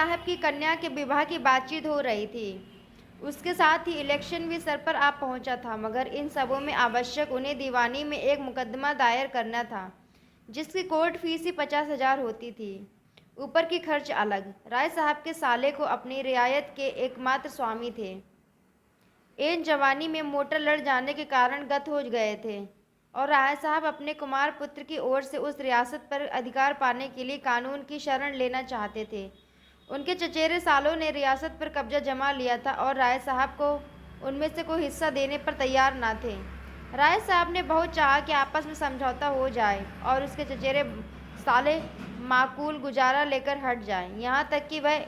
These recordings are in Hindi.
साहब की कन्या के विवाह की बातचीत हो रही थी। उसके साथ ही इलेक्शन भी सर पर आ पहुंचा था, मगर इन सबों में आवश्यक उन्हें दीवानी में एक मुकदमा दायर करना था, जिसकी कोर्ट फीस ही 50,000 होती थी। ऊपर की खर्च अलग। राय साहब के साले को अपनी रियायत के एकमात्र स्वामी थे। एन जवानी में मोटर लड़ जाने के कारण गत हो गए थे, और राय साहब अपने कुमार पुत्र की ओर से उस रियासत पर अधिकार पाने के लिए कानून की शरण लेना चाहते थे। उनके चचेरे सालों ने रियासत पर कब्जा जमा लिया था और राय साहब को उनमें से कोई हिस्सा देने पर तैयार न थे। राय साहब ने बहुत चाहा कि आपस में समझौता हो जाए और उसके चचेरे साले माकूल गुजारा लेकर हट जाएं, यहाँ तक कि वह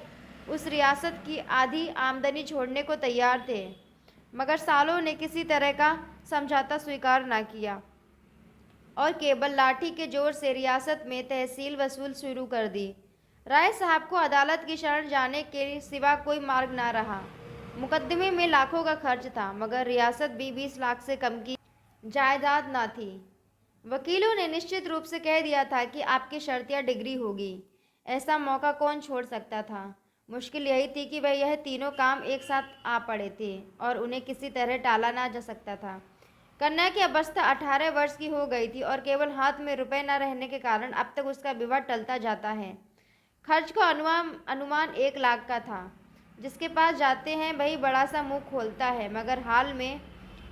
उस रियासत की आधी आमदनी छोड़ने को तैयार थे। मगर सालों ने किसी तरह का समझौता स्वीकार न किया और केवल लाठी के जोर से रियासत में तहसील वसूल शुरू कर दी। राय साहब को अदालत की शरण जाने के सिवा कोई मार्ग न रहा। मुकदमे में लाखों का खर्च था, मगर रियासत भी 20 लाख से कम की जायदाद न थी। वकीलों ने निश्चित रूप से कह दिया था कि आपकी शर्तिया डिग्री होगी। ऐसा मौका कौन छोड़ सकता था। मुश्किल यही थी कि वह यह तीनों काम एक साथ आ पड़े थे और उन्हें किसी तरह टाला ना जा सकता था। कन्या की अवस्था 18 वर्ष की हो गई थी और केवल हाथ में रुपए न रहने के कारण अब तक उसका विवाह टलता जाता है। खर्च का अनुमान 1 लाख का था। जिसके पास जाते हैं वही बड़ा सा मुंह खोलता है, मगर हाल में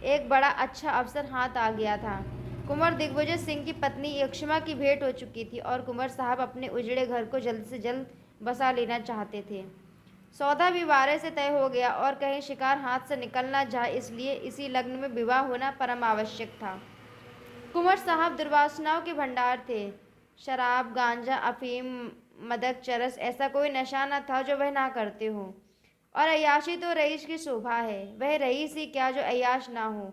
एक बड़ा अच्छा अवसर हाथ आ गया था। कुंवर दिग्विजय सिंह की पत्नी यक्षमा की भेंट हो चुकी थी और कुंवर साहब अपने उजड़े घर को जल्द से जल्द बसा लेना चाहते थे। सौदा भी वारे से तय हो गया और कहीं शिकार हाथ से निकल ना जाए, इसलिए इसी लग्न में विवाह होना परम आवश्यक था। कुंवर साहब दुर्वासनाओं के भंडार थे। शराब, गांजा, अफीम, मदक, चरस, ऐसा कोई नशा न था जो वह ना करते हो। और अय्याशी तो रईस की शोभा है। वह रईस ही क्या जो अय्याश ना हो।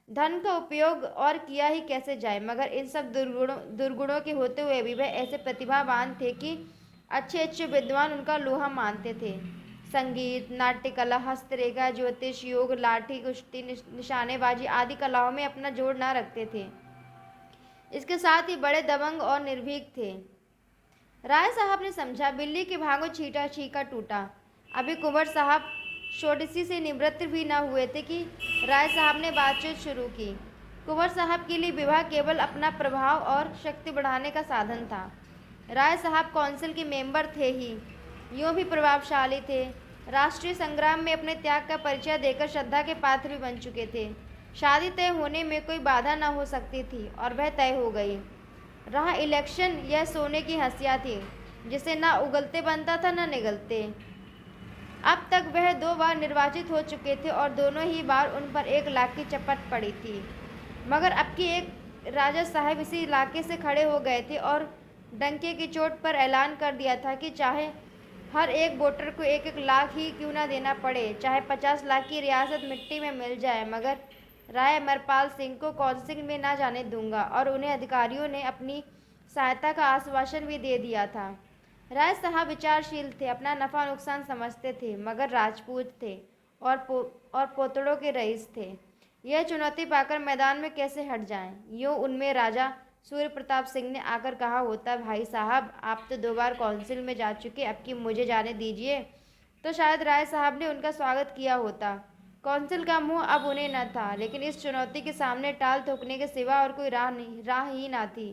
धन का उपयोग और किया ही कैसे जाए, मगर इन सब दुर्गुणों के होते हुए भी वह ऐसे प्रतिभावान थे कि अच्छे अच्छे विद्वान उनका लोहा मानते थे। संगीत, नाट्य कला, हस्तरेखा, ज्योतिष, योग, लाठी कुश्ती, निशानेबाजी आदि कलाओं में अपना जोड़ ना रखते थे। इसके साथ ही बड़े दबंग और निर्भीक थे। राय साहब ने समझा, बिल्ली के भागो छीटा छीका टूटा। अभी कुंवर साहब शोडसी से निवृत्त भी न हुए थे कि राय साहब ने बातचीत शुरू की। कुंवर साहब के लिए विवाह केवल अपना प्रभाव और शक्ति बढ़ाने का साधन था। राय साहब काउंसिल के मेंबर थे ही, यूँ भी प्रभावशाली थे। राष्ट्रीय संग्राम में अपने त्याग का परिचय देकर श्रद्धा के पात्र भी बन चुके थे। शादी तय होने में कोई बाधा न हो सकती थी और वह तय हो गई। रहा इलेक्शन, यह सोने की हंसिया थी जिसे ना उगलते बनता था न निगलते। अब तक वह 2 बार निर्वाचित हो चुके थे और दोनों ही बार उन पर 1 लाख की चपत पड़ी थी। मगर अब की एक राजा साहब इसी इलाके से खड़े हो गए थे और डंके की चोट पर ऐलान कर दिया था कि चाहे हर एक वोटर को 1-1 लाख ही क्यों ना देना पड़े, चाहे 50 लाख की रियासत मिट्टी में मिल जाए, मगर राय अमरपाल सिंह को काउंसिल में ना जाने दूंगा। और उन्हें अधिकारियों ने अपनी सहायता का आश्वासन भी दे दिया था। राय साहब विचारशील थे, अपना नफा नुकसान समझते थे, मगर राजपूत थे और पोतड़ों के रईस थे। यह चुनौती पाकर मैदान में कैसे हट जाएं। यूँ उनमें राजा सूर्य प्रताप सिंह ने आकर कहा होता, भाई साहब आप तो 2 बार काउंसिल में जा चुके, अब की मुझे जाने दीजिए, तो शायद राय साहब ने उनका स्वागत किया होता। काउंसिल का मुंह अब उन्हें न था, लेकिन इस चुनौती के सामने टाल ठोकने के सिवा और कोई राह ही ना थी।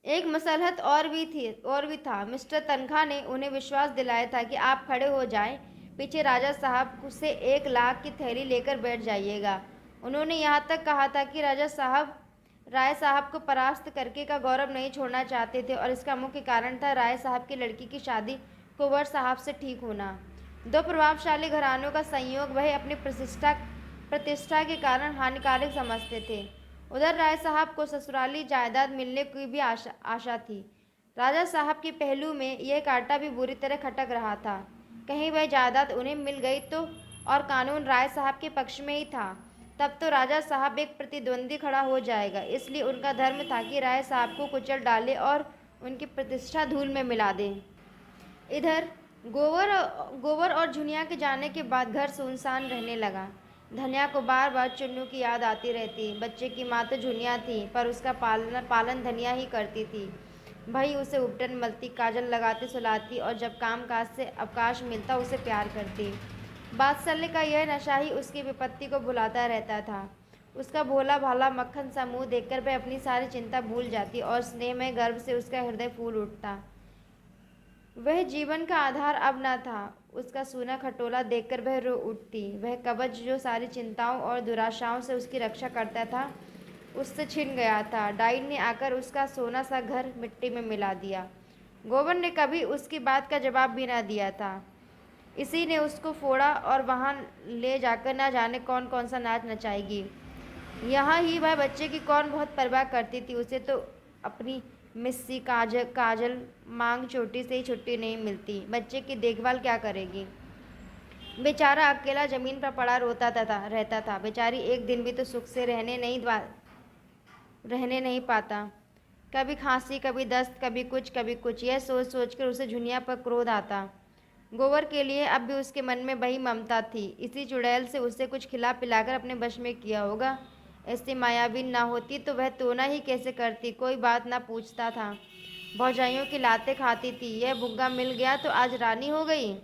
एक मसलहत और भी था। मिस्टर तनखा ने उन्हें विश्वास दिलाया था कि आप खड़े हो जाएं, पीछे राजा साहब से 1 लाख की थैली लेकर बैठ जाइएगा। उन्होंने यहाँ तक कहा था कि राजा साहब राय साहब को परास्त करके का गौरव नहीं छोड़ना चाहते थे और इसका मुख्य कारण था राय साहब की लड़की की शादी कुंवर साहब से ठीक होना। 2 प्रभावशाली घरानों का संयोग वह अपनी प्रतिष्ठा के कारण हानिकारक समझते थे। उधर राय साहब को ससुराली जायदाद मिलने की भी आशा थी। राजा साहब के पहलू में यह कांटा भी बुरी तरह खटक रहा था। कहीं वह जायदाद उन्हें मिल गई तो, और कानून राय साहब के पक्ष में ही था, तब तो राजा साहब एक प्रतिद्वंदी खड़ा हो जाएगा। इसलिए उनका धर्म था कि राय साहब को कुचल डाले और उनकी प्रतिष्ठा धूल में मिला दें। इधर गोवर और झुनिया के जाने के बाद घर सुनसान रहने लगा। धनिया को बार बार चुन्नू की याद आती रहती। बच्चे की माँ तो झुनिया थी, पर उसका पालन धनिया ही करती थी। भाई उसे उपटन मलती, काजल लगाते सुलाती और जब काम काज से अवकाश मिलता उसे प्यार करती। बात्सल्य का यह नशा ही उसकी विपत्ति को भुलाता रहता था। उसका भोला भाला मक्खन सा मुंह देखकर वह अपनी सारी चिंता भूल जाती और स्नेह में गर्व से उसका हृदय फूल उठता। वह जीवन का आधार अब न था। उसका सूना खटोला देखकर वह रो उठती। वह कवच जो सारी चिंताओं और दुराशाओं से उसकी रक्षा करता था उससे छिन गया था। डाइन ने आकर उसका सोना सा घर मिट्टी में मिला दिया। गोबर ने कभी उसकी बात का जवाब भी न दिया था। इसी ने उसको फोड़ा और वहाँ ले जाकर न जाने कौन कौन सा नाच नचाएगी। यहाँ ही वह बच्चे की कौन बहुत परवाह करती थी। उसे तो अपनी मिस्सी काजल मांग चोटी से ही छुट्टी नहीं मिलती। बच्चे की देखभाल क्या करेगी। बेचारा अकेला जमीन पर पड़ा रोता रहता था। बेचारी एक दिन भी तो सुख से रहने नहीं पाता। कभी खांसी, कभी दस्त, कभी कुछ। यह सोच सोचकर उसे झुनिया पर क्रोध आता। गोबर के लिए अब भी उसके मन में वही ममता थी। इसी चुड़ैल से उसे कुछ खिला पिलाकर अपने वश में किया होगा। ऐसी मायावी ना होती तो वह टोना ही कैसे करती। कोई बात ना पूछता था। भौजाइयों की लातें खाती थी। यह भुग्गा मिल गया तो आज रानी हो गई।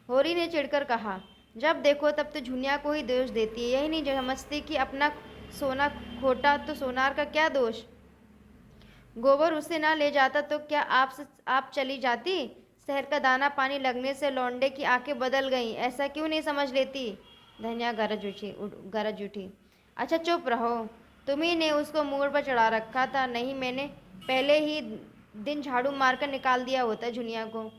होरी ने चिढ़कर कहा, जब देखो तब तो झुनिया को ही दोष देती है। यही नहीं जो समझती कि अपना सोना खोटा तो सोनार का क्या दोष। गोबर उसे ना ले जाता तो क्या आप चली जाती। शहर का दाना पानी लगने से लौंडे की आंखें बदल गईं। ऐसा क्यों नहीं समझ लेती। धनिया गरज उठी। अच्छा चुप रहो। तुम्ही ने उसको मोड़ पर चढ़ा रखा था। नहीं, मैंने पहले ही दिन झाड़ू मारकर निकाल दिया होता झुनिया को।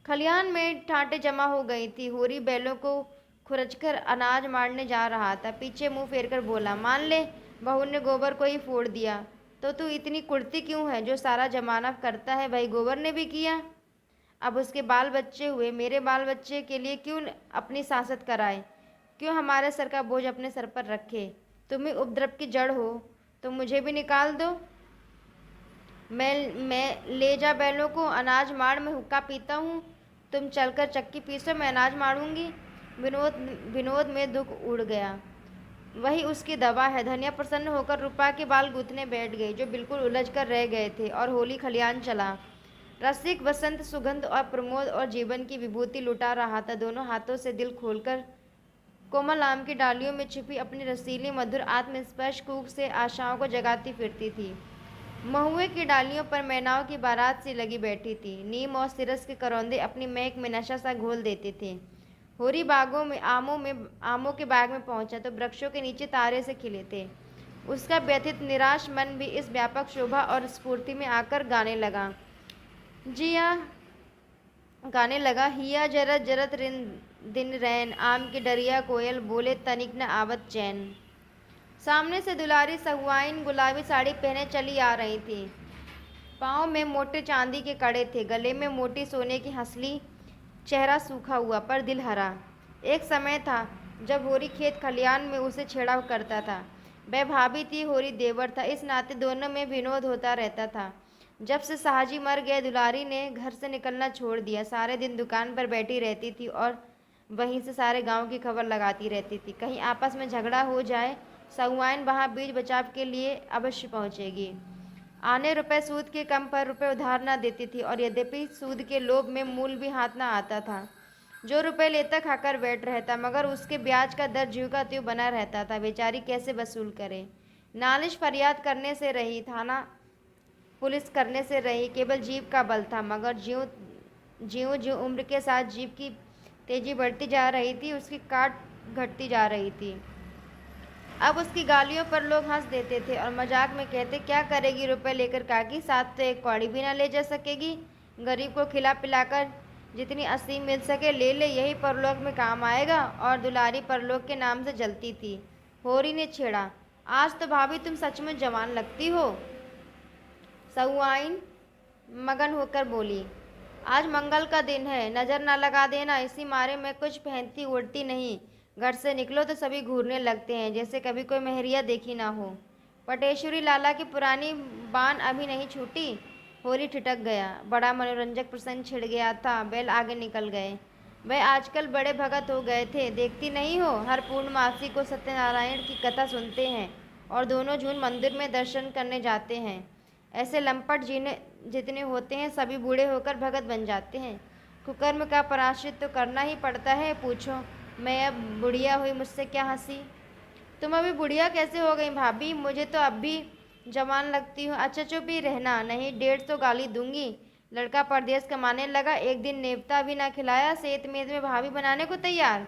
खलिहान में ठाटें जमा हो गई थी। होरी बैलों को खुरचकर अनाज मारने जा रहा था। पीछे मुंह फेरकर बोला, मान ले बहू ने गोबर को ही फोड़ दिया तो तू इतनी कुड़ती क्यों है। जो सारा जमाना करता है वही गोबर ने भी किया। अब उसके बाल बच्चे हुए, मेरे बाल बच्चे के लिए क्यों अपनी सांसत कराए। क्यों हमारे सर का बोझ अपने सर पर रखे। तुम ही उपद्रव की जड़ हो तो मुझे भी निकाल दो। मैं ले जा बैलों को। अनाज माड़ में हुक्का पीता हूँ। तुम चलकर चक्की पीसो, मैं अनाज मारूंगी। विनोद में दुख उड़ गया। वही उसकी दवा है। धनिया प्रसन्न होकर रूपा के बाल गूंथने बैठ गई जो बिल्कुल उलझ कर रह गए थे और होली खलियान चला। रसिक वसंत सुगंध और प्रमोद और जीवन की विभूति लुटा रहा था। दोनों हाथों से दिल खोलकर कोमल आम की डालियों में छिपी अपनी रसीली मधुर आत्मस्पर्श कूक से आशाओं को जगाती फिरती थी। महुए की डालियों पर मैनाओं की बारात सी लगी बैठी थी। नीम और सिरस के करौंदे अपनी महक में नशा सा घोल देते थे। होरी आमों के बाग में पहुंचा तो वृक्षों के नीचे तारे से खिले थे। उसका व्यथित निराश मन भी इस व्यापक शोभा और स्फूर्ति में आकर गाने लगा। हिया जरत जरत दिन रैन, आम की डरिया कोयल बोले तनिक न आवत चैन। सामने से दुलारी सहुआइन गुलाबी साड़ी पहने चली आ रही थी। पाँव में मोटे चांदी के कड़े थे, गले में मोटी सोने की हंसली। चेहरा सूखा हुआ पर दिल हरा। एक समय था जब होरी खेत खलियान में उसे छेड़ा करता था। वह भाभी थी, होरी देवर था। इस नाते दोनों में विनोद होता रहता था। जब से साहजी मर गए दुलारी ने घर से निकलना छोड़ दिया। सारे दिन दुकान पर बैठी रहती थी और वहीं से सारे गांव की खबर लगाती रहती थी। कहीं आपस में झगड़ा हो जाए, सहुआइन वहाँ बीच बचाव के लिए अवश्य पहुँचेगी। आने रुपए सूद के कम पर रुपए उधार न देती थी और यद्यपि सूद के लोभ में मूल भी हाथ न आता था। जो रुपए लेता खाकर बैठ रहता, मगर उसके ब्याज का दर ज्यों का त्यों बना रहता था। बेचारी कैसे वसूल करे। नालिश फरियाद करने से रही, थाना पुलिस करने से रही, केवल जीभ का बल था। मगर ज्यों ज्यों ज्यों उम्र के साथ जीभ की तेजी बढ़ती जा रही थी उसकी काट घटती जा रही थी। अब उसकी गालियों पर लोग हंस देते थे और मजाक में कहते, क्या करेगी रुपए लेकर काकी, साथ तो एक कौड़ी भी ना ले जा सकेगी। गरीब को खिला पिलाकर जितनी असीम मिल सके ले ले, यही परलोक में काम आएगा। और दुलारी परलोक के नाम से जलती थी। होरी ने छेड़ा, आज तो भाभी तुम सचमुच जवान लगती हो। सहुआइन मगन होकर बोली, आज मंगल का दिन है, नजर ना लगा देना। इसी मारे मैं कुछ पहनती उड़ती नहीं। घर से निकलो तो सभी घूरने लगते हैं जैसे कभी कोई मेहरिया देखी ना हो। पटेश्वरी लाला की पुरानी बान अभी नहीं छूटी। होरी ठिठक गया। बड़ा मनोरंजक प्रसंग छिड़ गया था। बैल आगे निकल गए। वह आजकल बड़े भगत हो गए थे। देखती नहीं हो, हर पूर्णमासी को सत्यनारायण की कथा सुनते हैं और दोनों जून मंदिर में दर्शन करने जाते हैं। ऐसे लंपट जितने होते हैं सभी बूढ़े होकर भगत बन जाते हैं। कुकर्म का प्रायश्चित तो करना ही पड़ता है। पूछो, मैं अब बुढ़िया हुई, मुझसे क्या हंसी? तुम अभी बुढ़िया कैसे हो गई भाभी? मुझे तो अब भी जवान लगती हूँ। अच्छा चुप ही रहना, नहीं 150 गाली दूंगी। लड़का परदेश कमाने लगा, एक दिन नेवता भी ना खिलाया, सेत मेत में भाभी बनाने को तैयार।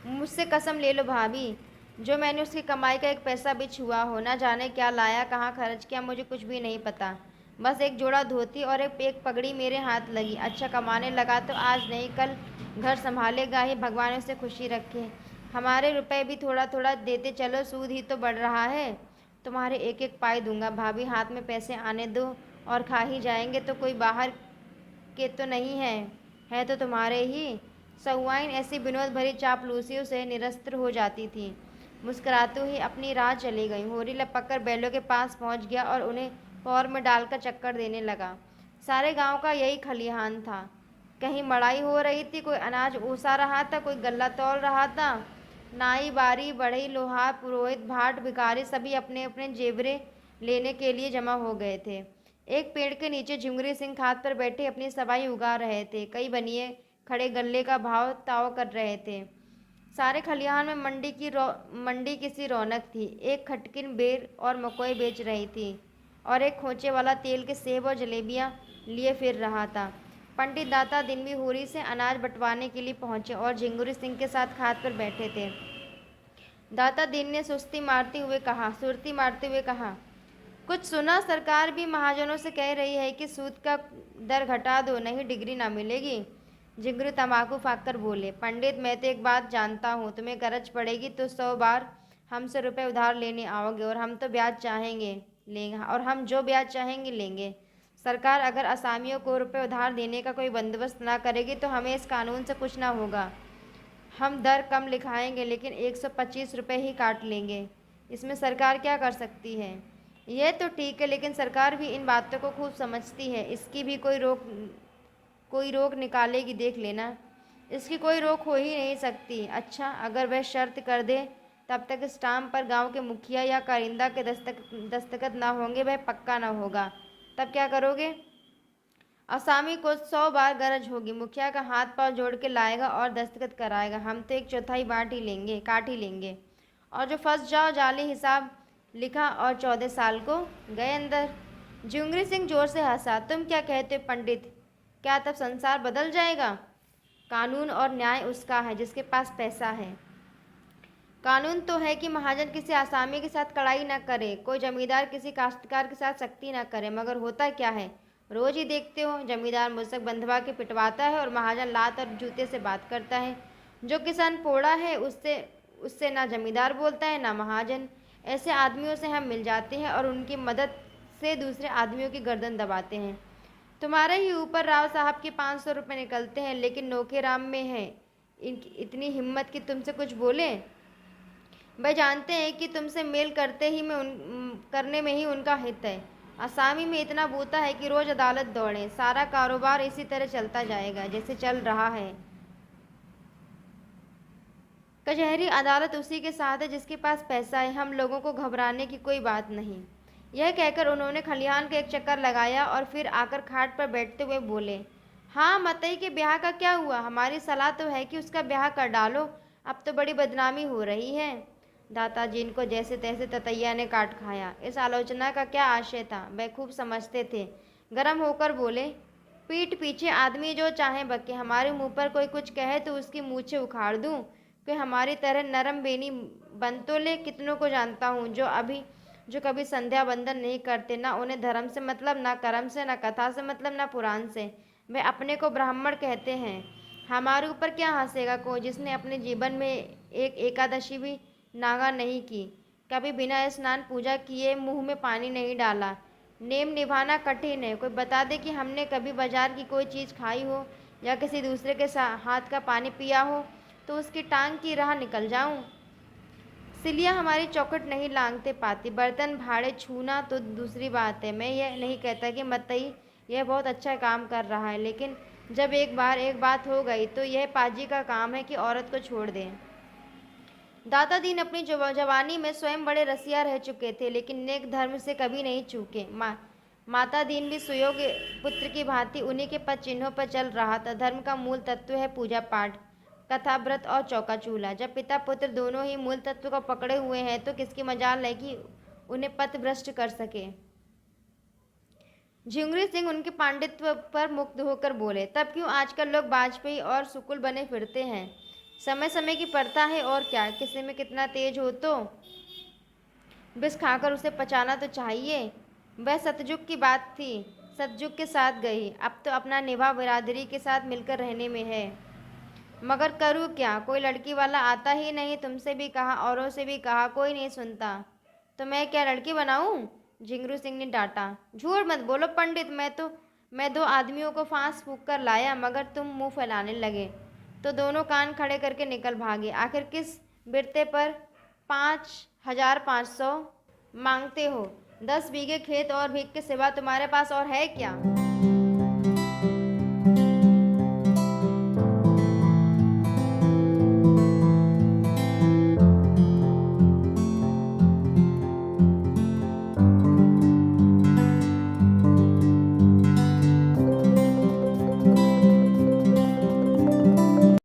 मुझसे कसम ले लो भाभी, जो मैंने उसकी कमाई का एक पैसा भी छुआ हो, ना जाने क्या लाया कहाँ खर्च किया, मुझे कुछ भी नहीं पता। बस एक जोड़ा धोती और एक पगड़ी मेरे हाथ लगी। अच्छा कमाने लगा तो आज नहीं कल घर संभालेगा ही, भगवान उसे खुशी रखे। हमारे रुपए भी थोड़ा थोड़ा देते चलो, सूद ही तो बढ़ रहा है। तुम्हारे एक एक पाई दूंगा भाभी, हाथ में पैसे आने दो, और खा ही जाएंगे तो कोई बाहर के तो नहीं है तो तुम्हारे ही। सहुआइन ऐसी विनोद भरी चापलूसियों से निरस्त्र हो जाती थी। मुस्कुराते हुई अपनी राह चली गई। होरी लपक कर बैलों के पास पहुंच गया और उन्हें पौर में डालकर चक्कर देने लगा। सारे गांव का यही खलिहान था। कहीं मड़ाई हो रही थी, कोई अनाज ओसा रहा था, कोई गल्ला तौल रहा था। नाई बारी बढ़ई लोहार पुरोहित भाट भिखारी सभी अपने अपने जेवरे लेने के लिए जमा हो गए थे। एक पेड़ के नीचे झुंगरी सिंह खाट पर बैठे अपनी सवाई उगा रहे थे। कई बनिए खड़े गल्ले का भाव ताव कर रहे थे। सारे खलिहान में मंडी की सी रौनक थी। एक खटकिन बेर और मकोई बेच रही थी और एक खोचे वाला तेल के सेब और जलेबियां लिए फिर रहा था। पंडित दाता दिन भी होरी से अनाज बंटवाने के लिए पहुंचे और झिंगुरी सिंह के साथ खाट पर बैठे थे। दाता दिन ने सुरती मारते हुए कहा, कुछ सुना? सरकार भी महाजनों से कह रही है कि सूद का दर घटा दो, नहीं डिग्री ना मिलेगी। जिंगरू तंबाकू फाँक कर बोले, पंडित मैं तो एक बात जानता हूँ, तुम्हें गरज पड़ेगी तो 100 बार हमसे रुपए उधार लेने आओगे, और हम तो ब्याज चाहेंगे लेंगे, और हम जो ब्याज चाहेंगे लेंगे। सरकार अगर असामियों को रुपए उधार देने का कोई बंदोबस्त ना करेगी तो हमें इस कानून से कुछ ना होगा। हम दर कम लिखाएंगे लेकिन 125 रुपये ही काट लेंगे। इसमें सरकार क्या कर सकती है? यह तो ठीक है, लेकिन सरकार भी इन बातों को खूब समझती है। इसकी भी कोई रोक निकालेगी, देख लेना। इसकी कोई रोक हो ही नहीं सकती। अच्छा, अगर वह शर्त कर दे तब तक स्टाम्प पर गांव के मुखिया या कारिंदा के दस्तखत ना होंगे, वह पक्का ना होगा, तब क्या करोगे? असामी को 100 बार गरज होगी, मुखिया का हाथ पांव जोड़ के लाएगा और दस्तखत कराएगा। हम तो 1/4 काट ही लेंगे, और जो फंस जाओ जाली हिसाब लिखा और 14 साल को गए अंदर। जुंगरी सिंह जोर से हंसा। तुम क्या कहते हो पंडित? क्या तब संसार बदल जाएगा? कानून और न्याय उसका है जिसके पास पैसा है। कानून तो है कि महाजन किसी आसामी के साथ कड़ाई न करे, कोई जमींदार किसी काश्तकार के साथ सख्ती न करे, मगर होता क्या है? रोज ही देखते हो, जमींदार मुसक बंधवा के पिटवाता है और महाजन लात और जूते से बात करता है। जो किसान पोड़ा है उससे उससे ना जमींदार बोलता है ना महाजन। ऐसे आदमियों से हम मिल जाते हैं और उनकी मदद से दूसरे आदमियों की गर्दन दबाते हैं। तुम्हारे ही ऊपर राव साहब के 500 रुपये निकलते हैं, लेकिन नोखे राम में है इतनी हिम्मत कि तुमसे कुछ बोले। वह जानते हैं कि तुमसे मेल करने में ही उनका हित है। असामी में इतना बूता है कि रोज अदालत दौड़े। सारा कारोबार इसी तरह चलता जाएगा जैसे चल रहा है। कचहरी अदालत उसी के साथ है जिसके पास पैसा है। हम लोगों को घबराने की कोई बात नहीं। यह कहकर उन्होंने खलिहान का एक चक्कर लगाया और फिर आकर खाट पर बैठते हुए बोले, हाँ मतई के ब्याह का क्या हुआ? हमारी सलाह तो है कि उसका ब्याह कर डालो, अब तो बड़ी बदनामी हो रही है। दादाजी को जैसे तैसे ततैया ने काट खाया। इस आलोचना का क्या आशय था वह खूब समझते थे। गर्म होकर बोले, पीठ पीछे आदमी जो चाहे बके, हमारे मुंह पर कोई कुछ कहे तो उसकी मूछें उखाड़ दूं। कोई हमारी तरह नरम बेनी बन तो ले। कितनों को जानता हूँ जो कभी संध्या बंदन नहीं करते, ना उन्हें धर्म से मतलब, ना कर्म से, ना कथा से मतलब, ना पुराण से। वे अपने को ब्राह्मण कहते हैं। हमारे ऊपर क्या हंसेगा कोई जिसने अपने जीवन में एक एकादशी भी नागा नहीं की, कभी बिना स्नान पूजा किए मुंह में पानी नहीं डाला। नेम निभाना कठिन है। कोई बता दे कि हमने कभी बाजार की कोई चीज़ खाई हो या किसी दूसरे के हाथ का पानी पिया हो तो उसकी टांग की राह निकल जाऊं। सिलिया हमारी चौखट नहीं लांघते पाती। बर्तन भाड़े छूना तो दूसरी बात है। मैं यह नहीं कहता कि मतई यह बहुत अच्छा काम कर रहा है, लेकिन जब एक बात हो गई तो यह पाजी का काम है कि औरत को छोड़ दें। दादादीन अपनी जवानी में स्वयं बड़े रसिया रह चुके थे, लेकिन नेक धर्म से कभी नहीं चूके। माता दीन भी सुयोग्य पुत्र की भांति उन्हीं के पद चिन्हों पर चल रहा था। धर्म का मूल तत्व है पूजा पाठ, कथा, व्रत और चौका चूल्हा। जब पिता पुत्र दोनों ही मूल तत्व को पकड़े हुए हैं तो किसकी मजाल है कि उन्हें पथभ्रष्ट कर सके। झिंगुरी सिंह उनके पांडित्य पर मुग्ध होकर बोले, तब क्यों आजकल लोग वाजपेयी और सुकुल बने फिरते हैं? समय समय की प्रथा है और क्या। किसी में कितना तेज हो तो विष खाकर उसे पचाना तो चाहिए। वह सतयुग की बात थी, सतयुग के साथ गई, अब तो अपना निभा बिरादरी के साथ मिलकर रहने में है। मगर करूँ क्या, कोई लड़की वाला आता ही नहीं। तुमसे भी कहा, औरों से भी कहा, कोई नहीं सुनता। तो मैं क्या लड़की बनाऊं? झिंगुरू सिंह ने डांटा। झूठ मत बोलो पंडित, मैं 2 आदमियों को फांस फूंक कर लाया, मगर तुम मुंह फैलाने लगे तो दोनों कान खड़े करके निकल भागे। आखिर किस बिरते पर 5,500 मांगते हो? 10 बीघे खेत और भीख के सिवा तुम्हारे पास और है क्या?